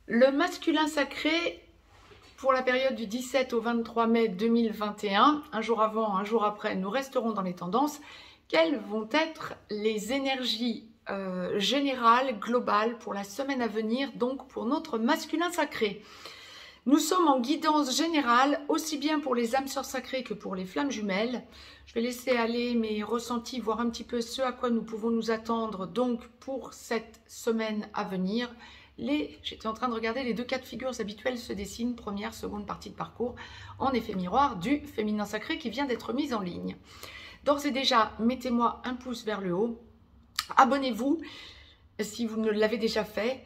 Le masculin sacré, pour la période du 17 au 23 mai 2021, un jour avant, un jour après, nous resterons dans les tendances. Quelles vont être les énergies générales, globales pour la semaine à venir, donc pour notre masculin sacré? Nous sommes en guidance générale, aussi bien pour les âmes sœurs sacrées que pour les flammes jumelles. Je vais laisser aller mes ressentis, voir un petit peu ce à quoi nous pouvons nous attendre donc pour cette semaine à venir. J'étais en train de regarder les deux cas de figure habituels se dessinent, première, seconde partie de parcours, en effet miroir du féminin sacré qui vient d'être mise en ligne. D'ores et déjà, mettez-moi un pouce vers le haut, abonnez-vous si vous ne l'avez déjà fait.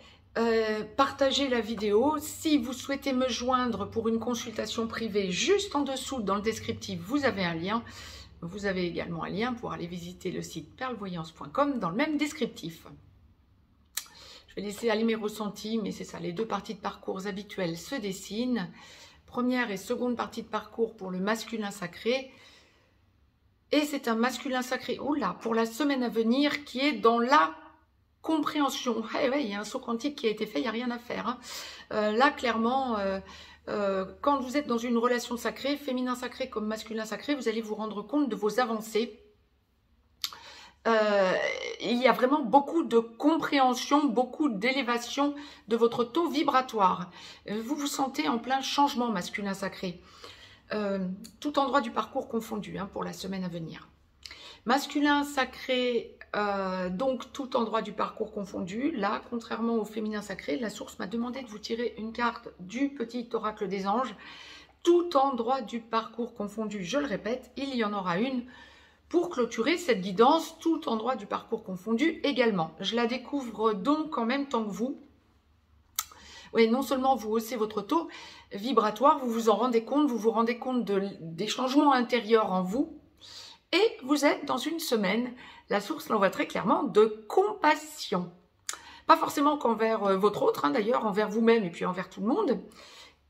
Partagez la vidéo. Si vous souhaitez me joindre pour une consultation privée, juste en dessous dans le descriptif, vous avez un lien. Vous avez également un lien pour aller visiter le site perlevoyance.com dans le même descriptif. Je vais laisser aller mes ressentis, mais c'est ça, les deux parties de parcours habituelles se dessinent. Première et seconde partie de parcours pour le masculin sacré. Et c'est un masculin sacré, oula, pour la semaine à venir qui est dans la compréhension. Eh ouais, il y a un saut quantique qui a été fait, il n'y a rien à faire. Hein. Là, clairement, quand vous êtes dans une relation sacrée, féminin sacré comme masculin sacré, vous allez vous rendre compte de vos avancées. Il y a vraiment beaucoup de compréhension, beaucoup d'élévation de votre taux vibratoire. Vous vous sentez en plein changement masculin sacré. Tout endroit du parcours confondu hein, pour la semaine à venir. Masculin sacré, donc tout endroit du parcours confondu. Là, contrairement au féminin sacré, la source m'a demandé de vous tirer une carte du petit oracle des anges. Tout endroit du parcours confondu, je le répète, il y en aura une pour clôturer cette guidance, tout endroit du parcours confondu également. Je la découvre donc en même temps que vous. Oui, non seulement vous haussez votre taux vibratoire, vous vous en rendez compte, vous vous rendez compte des changements intérieurs en vous, et vous êtes dans une semaine, la source l'envoie très clairement, de compassion. Pas forcément qu'envers votre autre, hein, d'ailleurs, envers vous-même et puis envers tout le monde.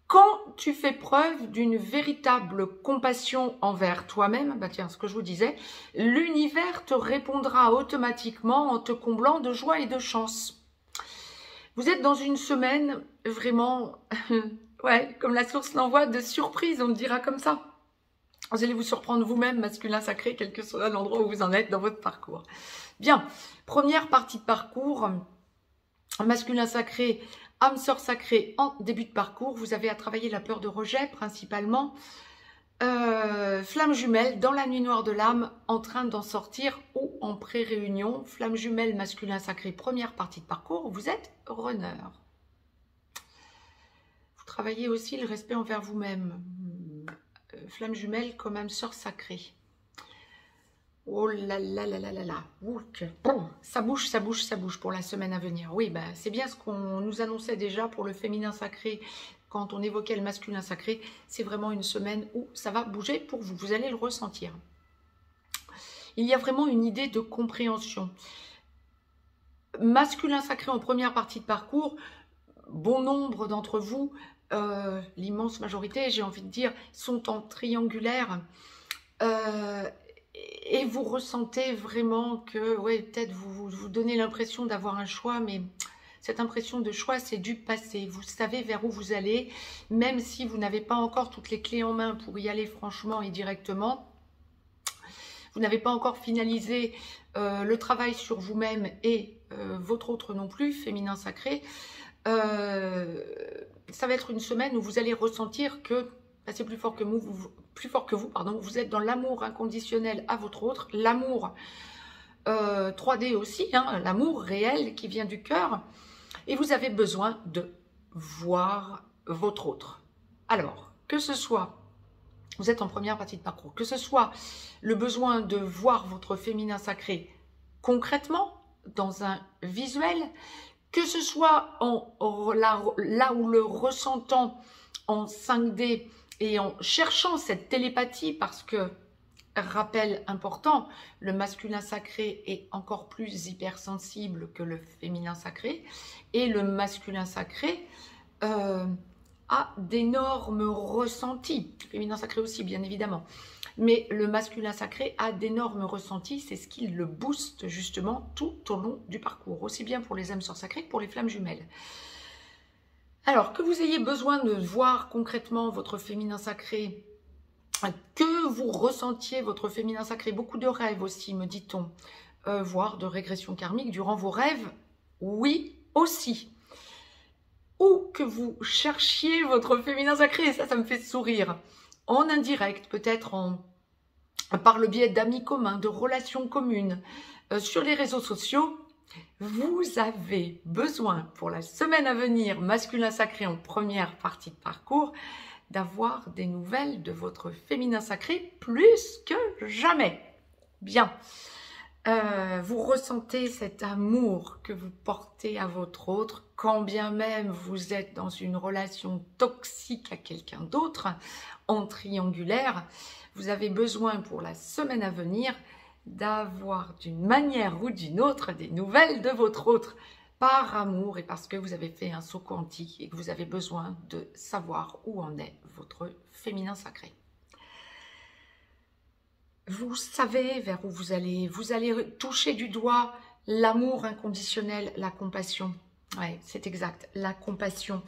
Quand tu fais preuve d'une véritable compassion envers toi-même, bah tiens, ce que je vous disais, l'univers te répondra automatiquement en te comblant de joie et de chance. Vous êtes dans une semaine vraiment, ouais, comme la source l'envoie, de surprise, on le dira comme ça. Vous allez vous surprendre vous-même, masculin sacré, quel que soit l'endroit où vous en êtes dans votre parcours. Bien, première partie de parcours, masculin sacré, âme sœur sacrée en début de parcours. Vous avez à travailler la peur de rejet principalement. Flamme jumelle dans la nuit noire de l'âme, en train d'en sortir ou en pré-réunion. Flamme jumelle, masculin sacré, première partie de parcours. Vous êtes runner. Vous travaillez aussi le respect envers vous-même. Flamme jumelle comme âme sœur sacrée. Oh là là là là là là. Ça bouge, ça bouge, ça bouge pour la semaine à venir. Oui, bah, c'est bien ce qu'on nous annonçait déjà pour le féminin sacré quand on évoquait le masculin sacré. C'est vraiment une semaine où ça va bouger pour vous. Vous allez le ressentir. Il y a vraiment une idée de compréhension. Masculin sacré en première partie de parcours, bon nombre d'entre vous, l'immense majorité, j'ai envie de dire, sont en triangulaire. Et vous ressentez vraiment que, ouais, peut-être vous donnez l'impression d'avoir un choix, mais cette impression de choix, c'est du passé. Vous savez vers où vous allez, même si vous n'avez pas encore toutes les clés en main pour y aller franchement et directement. Vous n'avez pas encore finalisé le travail sur vous-même et votre autre non plus, féminin sacré. Ça va être une semaine où vous allez ressentir que c'est plus fort que vous, pardon, vous êtes dans l'amour inconditionnel à votre autre, l'amour 3D aussi, hein, l'amour réel qui vient du cœur, et vous avez besoin de voir votre autre. Alors, que ce soit, vous êtes en première partie de parcours, que ce soit le besoin de voir votre féminin sacré concrètement, dans un visuel, que ce soit là où le ressentant en 5D et en cherchant cette télépathie, parce que, rappel important, le masculin sacré est encore plus hypersensible que le féminin sacré, et le masculin sacré a d'énormes ressentis, le féminin sacré aussi bien évidemment, mais le masculin sacré a d'énormes ressentis, c'est ce qui le booste justement tout au long du parcours, aussi bien pour les âmes sœurs sacrées que pour les flammes jumelles. Alors, que vous ayez besoin de voir concrètement votre féminin sacré, que vous ressentiez votre féminin sacré, beaucoup de rêves aussi, me dit-on, voire de régression karmique durant vos rêves, oui, aussi. Ou que vous cherchiez votre féminin sacré, ça me fait sourire, en indirect, peut-être par le biais d'amis communs, de relations communes, sur les réseaux sociaux. Vous avez besoin, pour la semaine à venir, masculin sacré en première partie de parcours, d'avoir des nouvelles de votre féminin sacré plus que jamais. Bien. Vous ressentez cet amour que vous portez à votre autre, quand bien même vous êtes dans une relation toxique à quelqu'un d'autre, en triangulaire. Vous avez besoin pour la semaine à venir d'avoir d'une manière ou d'une autre des nouvelles de votre autre, par amour et parce que vous avez fait un saut quantique et que vous avez besoin de savoir où en est votre féminin sacré. Vous savez vers où vous allez toucher du doigt l'amour inconditionnel, la compassion. Ouais, c'est exact, la compassion.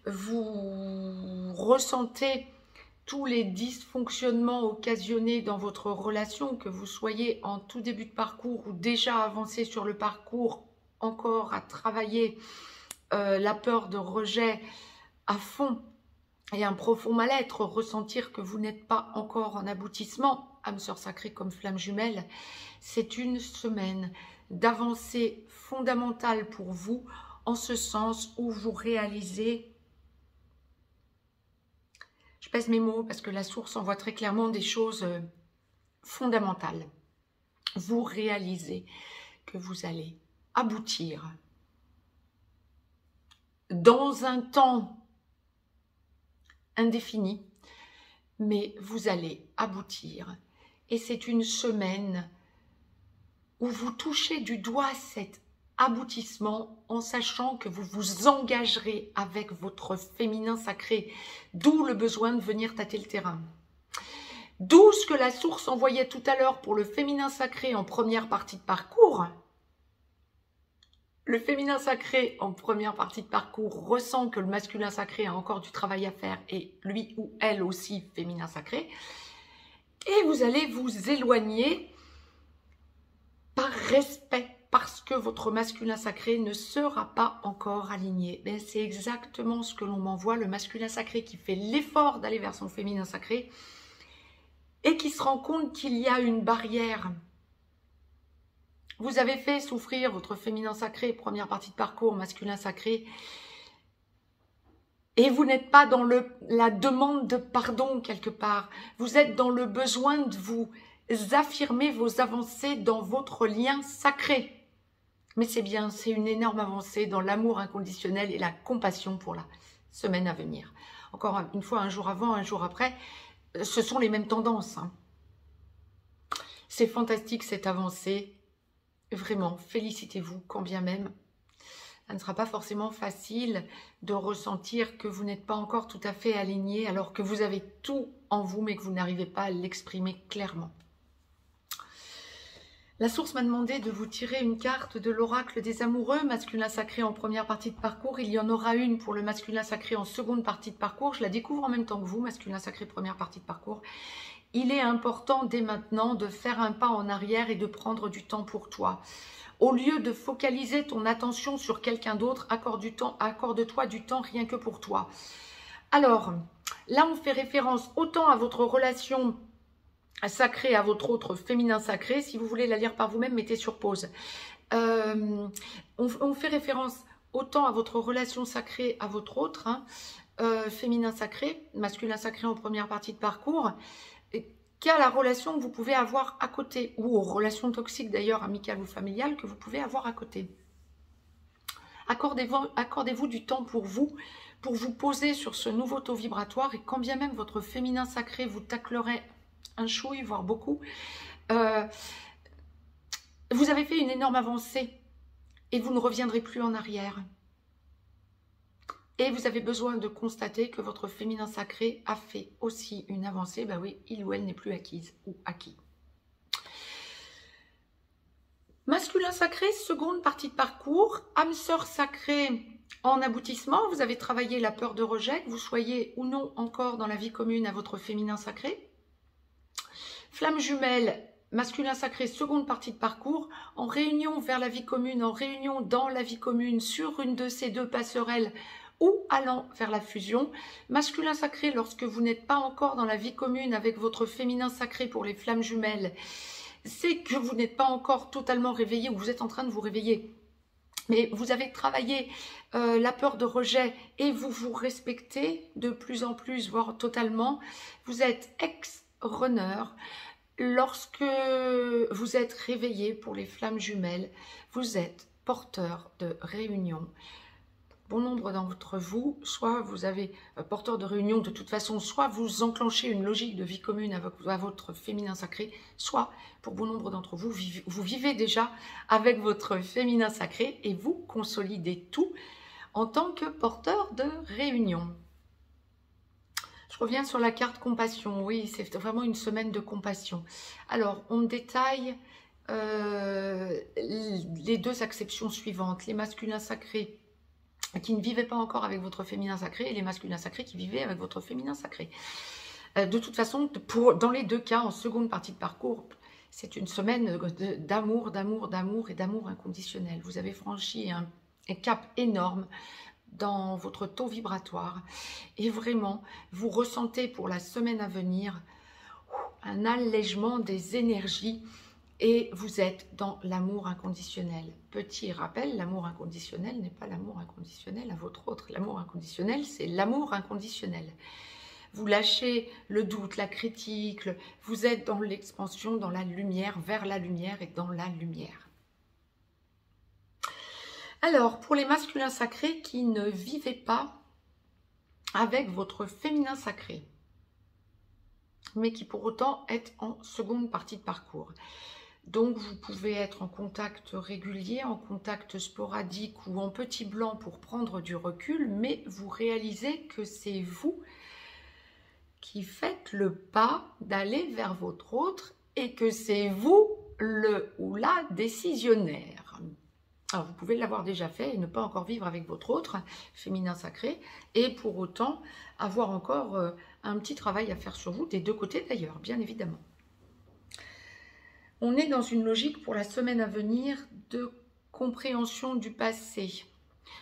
Vous ressentez tous les dysfonctionnements occasionnés dans votre relation, que vous soyez en tout début de parcours ou déjà avancé sur le parcours, encore à travailler la peur de rejet à fond et un profond mal-être, ressentir que vous n'êtes pas encore en aboutissement, âme sœur sacrée comme flamme jumelle. C'est une semaine d'avancée fondamentale pour vous, en ce sens où vous réalisez, je pèse mes mots parce que la source envoie très clairement des choses fondamentales. Vous réalisez que vous allez aboutir dans un temps indéfini, mais vous allez aboutir. Et c'est une semaine où vous touchez du doigt cet aboutissement en sachant que vous vous engagerez avec votre féminin sacré, d'où le besoin de venir tâter le terrain. D'où ce que la source envoyait tout à l'heure pour le féminin sacré en première partie de parcours. Le féminin sacré en première partie de parcours ressent que le masculin sacré a encore du travail à faire et lui ou elle aussi féminin sacré. Et vous allez vous éloigner par respect parce que votre masculin sacré ne sera pas encore aligné. Mais c'est exactement ce que l'on m'envoie, le masculin sacré qui fait l'effort d'aller vers son féminin sacré et qui se rend compte qu'il y a une barrière. Vous avez fait souffrir votre féminin sacré, première partie de parcours, masculin sacré, et vous n'êtes pas dans la demande de pardon quelque part. Vous êtes dans le besoin de vous affirmer vos avancées dans votre lien sacré. Mais c'est bien, c'est une énorme avancée dans l'amour inconditionnel et la compassion pour la semaine à venir. Encore une fois, un jour avant, un jour après, ce sont les mêmes tendances. Hein. C'est fantastique cette avancée. Vraiment, félicitez-vous, quand bien même. Ça ne sera pas forcément facile de ressentir que vous n'êtes pas encore tout à fait aligné alors que vous avez tout en vous mais que vous n'arrivez pas à l'exprimer clairement. La source m'a demandé de vous tirer une carte de l'oracle des amoureux, masculin sacré en première partie de parcours. Il y en aura une pour le masculin sacré en seconde partie de parcours. Je la découvre en même temps que vous, masculin sacré première partie de parcours. Il est important dès maintenant de faire un pas en arrière et de prendre du temps pour toi. Au lieu de focaliser ton attention sur quelqu'un d'autre, accorde-toi du temps rien que pour toi. Alors, là on fait référence autant à votre relation sacrée, à votre autre féminin sacré. Si vous voulez la lire par vous-même, mettez sur pause. On fait référence autant à votre relation sacrée, à votre autre, féminin sacré, masculin sacré en première partie de parcours, qu'à la relation que vous pouvez avoir à côté, ou aux relations toxiques d'ailleurs, amicales ou familiales, que vous pouvez avoir à côté. Accordez-vous du temps pour vous poser sur ce nouveau taux vibratoire, et quand bien même votre féminin sacré vous taclerait un chouille, voire beaucoup, vous avez fait une énorme avancée, et vous ne reviendrez plus en arrière. Et vous avez besoin de constater que votre féminin sacré a fait aussi une avancée. Ben oui, il ou elle n'est plus acquise ou acquis. Masculin sacré, seconde partie de parcours. Âme sœur sacrée, En aboutissement, vous avez travaillé la peur de rejet, que vous soyez ou non encore dans la vie commune à votre féminin sacré. Flamme jumelle, masculin sacré, seconde partie de parcours, en réunion vers la vie commune, en réunion dans la vie commune, sur une de ces deux passerelles ou allant vers la fusion. Masculin sacré, lorsque vous n'êtes pas encore dans la vie commune avec votre féminin sacré pour les flammes jumelles, c'est que vous n'êtes pas encore totalement réveillé ou vous êtes en train de vous réveiller. Mais vous avez travaillé la peur de rejet et vous vous respectez de plus en plus, voire totalement. Vous êtes ex-runner. Lorsque vous êtes réveillé pour les flammes jumelles, vous êtes porteur de réunion. Bon nombre d'entre vous, soit vous avez porteur de réunion de toute façon, soit vous enclenchez une logique de vie commune à votre féminin sacré, soit pour bon nombre d'entre vous, vous vivez déjà avec votre féminin sacré et vous consolidez tout en tant que porteur de réunion. Je reviens sur la carte compassion. Oui, c'est vraiment une semaine de compassion. Alors, on détaille les deux acceptions suivantes. Les masculins sacrés qui ne vivaient pas encore avec votre féminin sacré et les masculins sacrés qui vivaient avec votre féminin sacré. De toute façon, dans les deux cas, en seconde partie de parcours, c'est une semaine d'amour, d'amour, d'amour et d'amour inconditionnel. Vous avez franchi un cap énorme dans votre taux vibratoire et vraiment vous ressentez pour la semaine à venir un allègement des énergies et vous êtes dans l'amour inconditionnel. Petit rappel, l'amour inconditionnel n'est pas l'amour inconditionnel à votre autre. L'amour inconditionnel, c'est l'amour inconditionnel. Vous lâchez le doute, la critique, vous êtes dans l'expansion, dans la lumière, vers la lumière et dans la lumière. Alors, pour les masculins sacrés qui ne vivaient pas avec votre féminin sacré, mais qui pour autant est en seconde partie de parcours. Donc, vous pouvez être en contact régulier, en contact sporadique ou en petit blanc pour prendre du recul, mais vous réalisez que c'est vous qui faites le pas d'aller vers votre autre et que c'est vous le ou la décisionnaire. Alors, vous pouvez l'avoir déjà fait et ne pas encore vivre avec votre autre féminin sacré et pour autant avoir encore un petit travail à faire sur vous, des deux côtés d'ailleurs, bien évidemment. On est dans une logique pour la semaine à venir de compréhension du passé.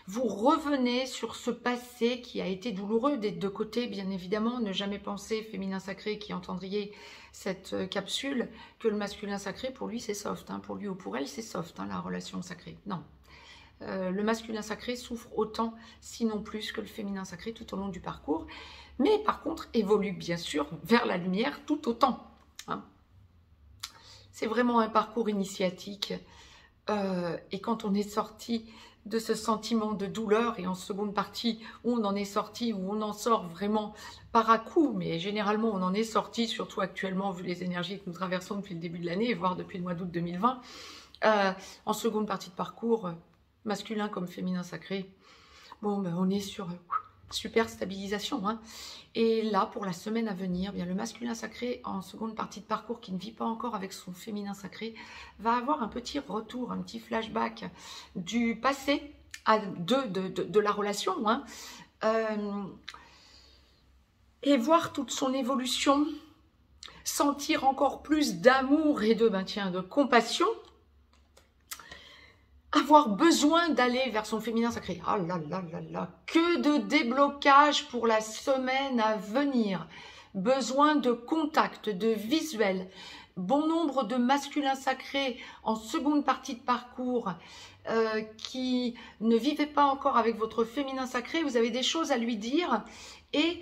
Vous revenez sur ce passé qui a été douloureux des deux côtés, bien évidemment. Ne jamais penser, féminin sacré, qui entendriez cette capsule, que le masculin sacré, pour lui, c'est soft. Hein. Pour lui ou pour elle, c'est soft, hein, la relation sacrée. Non. Le masculin sacré souffre autant, sinon plus, que le féminin sacré tout au long du parcours. Mais par contre, évolue bien sûr vers la lumière tout autant. Hein. C'est vraiment un parcours initiatique. Et quand on est sorti de ce sentiment de douleur et en seconde partie où on en est sorti, où on en sort vraiment par à coup, mais généralement on en est sorti, surtout actuellement vu les énergies que nous traversons depuis le début de l'année, voire depuis le mois d'août 2020, en seconde partie de parcours, masculin comme féminin sacré, bon ben on est sur super stabilisation. Hein. Et là, pour la semaine à venir, bien, le masculin sacré en seconde partie de parcours qui ne vit pas encore avec son féminin sacré va avoir un petit retour, un petit flashback du passé de la relation. Hein. Et voir toute son évolution, sentir encore plus d'amour et de compassion, avoir besoin d'aller vers son féminin sacré. Ah là là là là, que de déblocage pour la semaine à venir. Besoin de contact, de visuel. Bon nombre de masculins sacrés en seconde partie de parcours qui ne vivaient pas encore avec votre féminin sacré. Vous avez des choses à lui dire et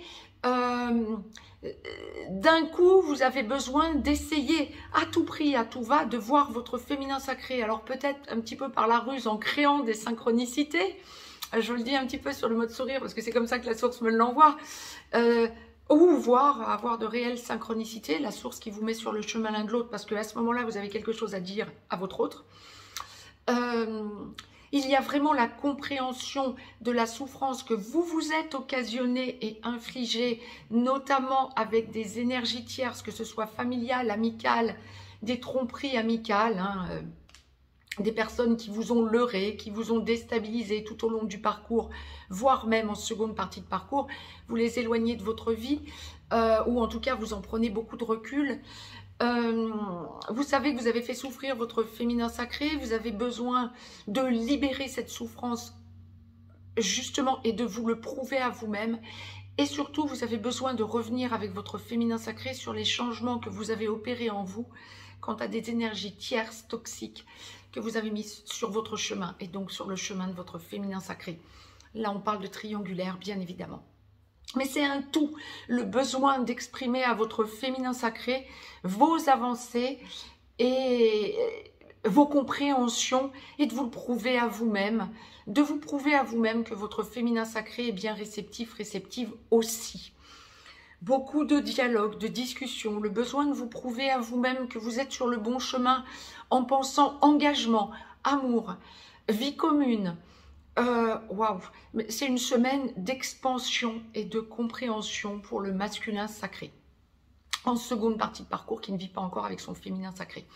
d'un coup, vous avez besoin d'essayer à tout prix, à tout va, de voir votre féminin sacré. Alors peut-être un petit peu par la ruse, en créant des synchronicités. Je vous le dis un petit peu sur le mode sourire, parce que c'est comme ça que la source me l'envoie. Ou voir, avoir de réelles synchronicités, la source qui vous met sur le chemin l'un de l'autre, parce qu'à ce moment-là, vous avez quelque chose à dire à votre autre. Il y a vraiment la compréhension de la souffrance que vous vous êtes occasionné et infligé, notamment avec des énergies tierces, que ce soit familiales, amicales, des tromperies amicales. Hein. des personnes qui vous ont leurré, qui vous ont déstabilisé tout au long du parcours, voire même en seconde partie de parcours, vous les éloignez de votre vie, ou en tout cas vous en prenez beaucoup de recul. Vous savez que vous avez fait souffrir votre féminin sacré, vous avez besoin de libérer cette souffrance justement et de vous le prouver à vous-même. Et surtout, vous avez besoin de revenir avec votre féminin sacré sur les changements que vous avez opérés en vous quant à des énergies tierces, toxiques, que vous avez mis sur votre chemin et donc sur le chemin de votre féminin sacré. Là, on parle de triangulaire, bien évidemment. Mais c'est un tout, le besoin d'exprimer à votre féminin sacré vos avancées et vos compréhensions et de vous le prouver à vous-même, de vous prouver à vous-même que votre féminin sacré est bien réceptif, réceptive aussi. Beaucoup de dialogues, de discussions, le besoin de vous prouver à vous-même que vous êtes sur le bon chemin en pensant engagement, amour, vie commune. Waouh, c'est une semaine d'expansion et de compréhension pour le masculin sacré. En seconde partie de parcours qui ne vit pas encore avec son féminin sacré.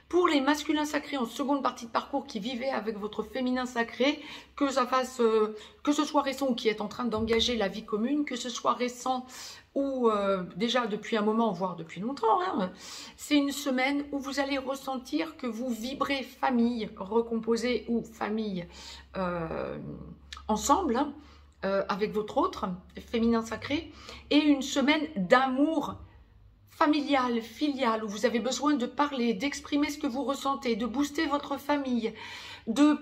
Pour les masculins sacrés en seconde partie de parcours qui vivaient avec votre féminin sacré, que ce soit récent ou qui est en train d'engager la vie commune, que ce soit récent ou déjà depuis un moment, voire depuis longtemps, hein, c'est une semaine où vous allez ressentir que vous vibrez famille recomposée ou famille ensemble, hein, avec votre autre féminin sacré, et une semaine d'amour familial, filial, où vous avez besoin de parler, d'exprimer ce que vous ressentez, de booster votre famille, de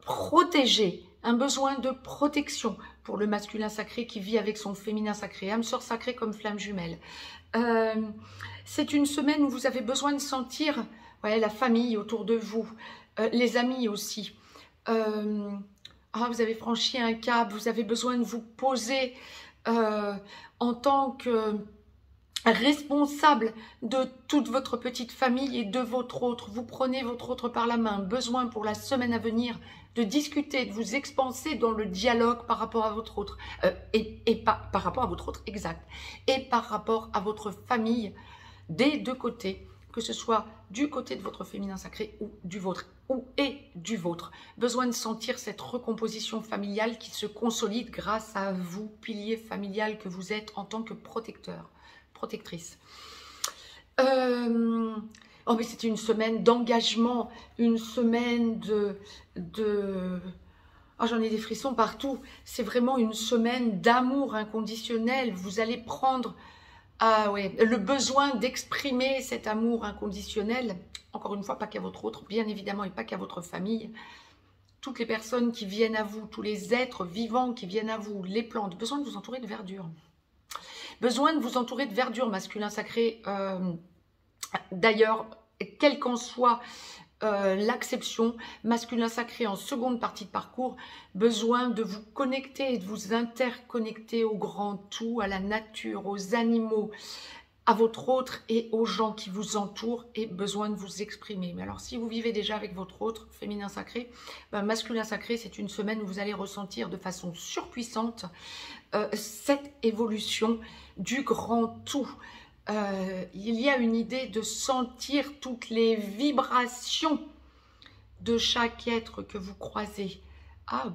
protéger, un besoin de protection pour le masculin sacré qui vit avec son féminin sacré, âme sœur sacrée comme flamme jumelle. C'est une semaine où vous avez besoin de sentir la famille autour de vous, les amis aussi. Vous avez franchi un cap, vous avez besoin de vous poser en tant que responsable de toute votre petite famille et de votre autre. Vous prenez votre autre par la main. Besoin pour la semaine à venir de discuter, de vous expanser dans le dialogue par rapport à votre autre. Par rapport à votre autre, exact. Et par rapport à votre famille des deux côtés, que ce soit du côté de votre féminin sacré ou du vôtre. Du vôtre. Besoin de sentir cette recomposition familiale qui se consolide grâce à vous, pilier familial que vous êtes en tant que protecteur. Protectrice. Mais c'était une semaine d'engagement, une semaine j'en ai des frissons partout. C'est vraiment une semaine d'amour inconditionnel. Vous allez prendre le besoin d'exprimer cet amour inconditionnel. Encore une fois, pas qu'à votre autre, bien évidemment, et pas qu'à votre famille. Toutes les personnes qui viennent à vous, tous les êtres vivants qui viennent à vous, les plantes, besoin de vous entourer de verdure. Besoin de vous entourer de verdure, masculin sacré. D'ailleurs, quelle qu'en soit l'acception, masculin sacré en seconde partie de parcours, besoin de vous connecter et de vous interconnecter au grand tout, à la nature, aux animaux, à votre autre et aux gens qui vous entourent, et besoin de vous exprimer. Mais alors, si vous vivez déjà avec votre autre féminin sacré, masculin sacré, c'est une semaine où vous allez ressentir de façon surpuissante cette évolution du grand tout. Il y a une idée de sentir toutes les vibrations de chaque être que vous croisez.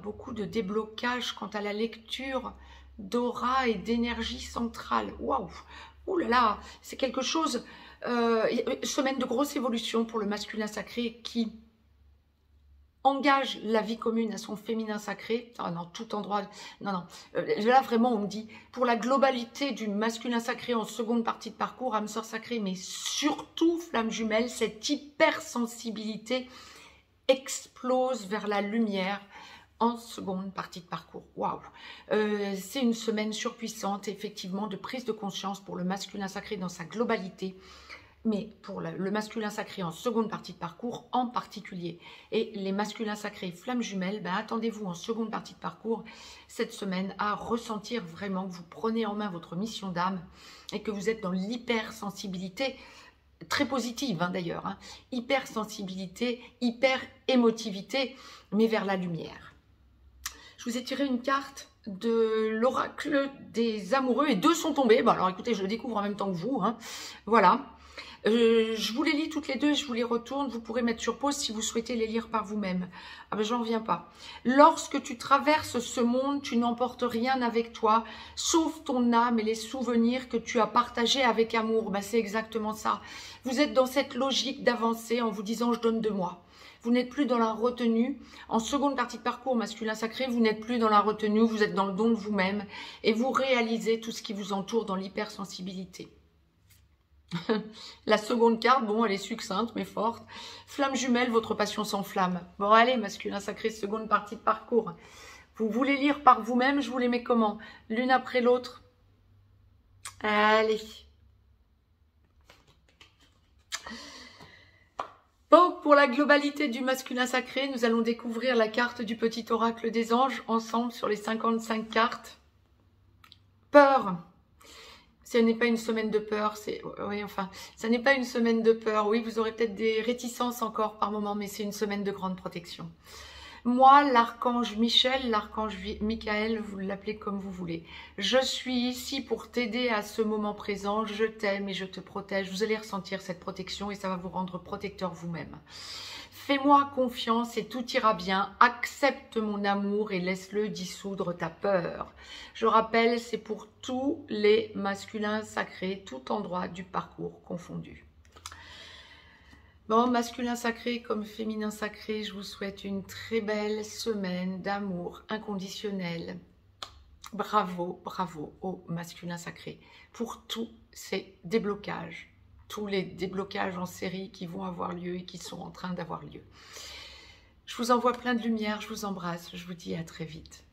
Beaucoup de déblocage quant à la lecture d'aura et d'énergie centrale. Waouh! Ouh là là, c'est quelque chose, semaine de grosse évolution pour le masculin sacré qui engage la vie commune à son féminin sacré. Tout endroit, là vraiment on me dit, pour la globalité du masculin sacré en seconde partie de parcours, âme sœur sacrée, mais surtout flamme jumelle, cette hypersensibilité explose vers la lumière en seconde partie de parcours. Waouh! C'est une semaine surpuissante, effectivement, de prise de conscience pour le masculin sacré dans sa globalité, mais pour le masculin sacré en seconde partie de parcours en particulier. Et les masculins sacrés flammes jumelles, attendez-vous en seconde partie de parcours cette semaine à ressentir vraiment que vous prenez en main votre mission d'âme et que vous êtes dans l'hypersensibilité, très positive d'ailleurs, hypersensibilité, hyper-émotivité, mais vers la lumière. Je vous ai tiré une carte de l'oracle des amoureux et deux sont tombés. Alors écoutez, je le découvre en même temps que vous. Voilà. Je vous les lis toutes les deux et je vous les retourne. Vous pourrez mettre sur pause si vous souhaitez les lire par vous-même. Ah ben, j'en reviens pas. Lorsque tu traverses ce monde, tu n'emportes rien avec toi, sauf ton âme et les souvenirs que tu as partagés avec amour. Ben, c'est exactement ça. Vous êtes dans cette logique d'avancer en vous disant « je donne de moi ». Vous n'êtes plus dans la retenue. En seconde partie de parcours masculin sacré, vous n'êtes plus dans la retenue, vous êtes dans le don de vous-même et vous réalisez tout ce qui vous entoure dans l'hypersensibilité. La seconde carte, bon, elle est succincte mais forte. Flamme jumelle, votre passion s'enflamme. Bon, allez, masculin sacré, seconde partie de parcours. Vous voulez lire par vous-même, je vous les mets comment? L'une après l'autre. Allez. Bon, pour la globalité du masculin sacré, nous allons découvrir la carte du petit oracle des anges ensemble sur les 55 cartes. Peur. Ce n'est pas une semaine de peur, oui, enfin, ça n'est pas une semaine de peur. Oui, vous aurez peut-être des réticences encore par moment, mais c'est une semaine de grande protection. Moi, l'archange Michel, l'archange Michael, vous l'appelez comme vous voulez. Je suis ici pour t'aider à ce moment présent. Je t'aime et je te protège. Vous allez ressentir cette protection et ça va vous rendre protecteur vous-même. Fais-moi confiance et tout ira bien. Accepte mon amour et laisse-le dissoudre ta peur. Je rappelle, c'est pour tous les masculins sacrés, tout endroit du parcours confondu. Bon, masculin sacré comme féminin sacré, je vous souhaite une très belle semaine d'amour inconditionnel. Bravo, bravo au masculin sacré pour tous ces déblocages, tous les déblocages en série qui vont avoir lieu et qui sont en train d'avoir lieu. Je vous envoie plein de lumière, je vous embrasse, je vous dis à très vite.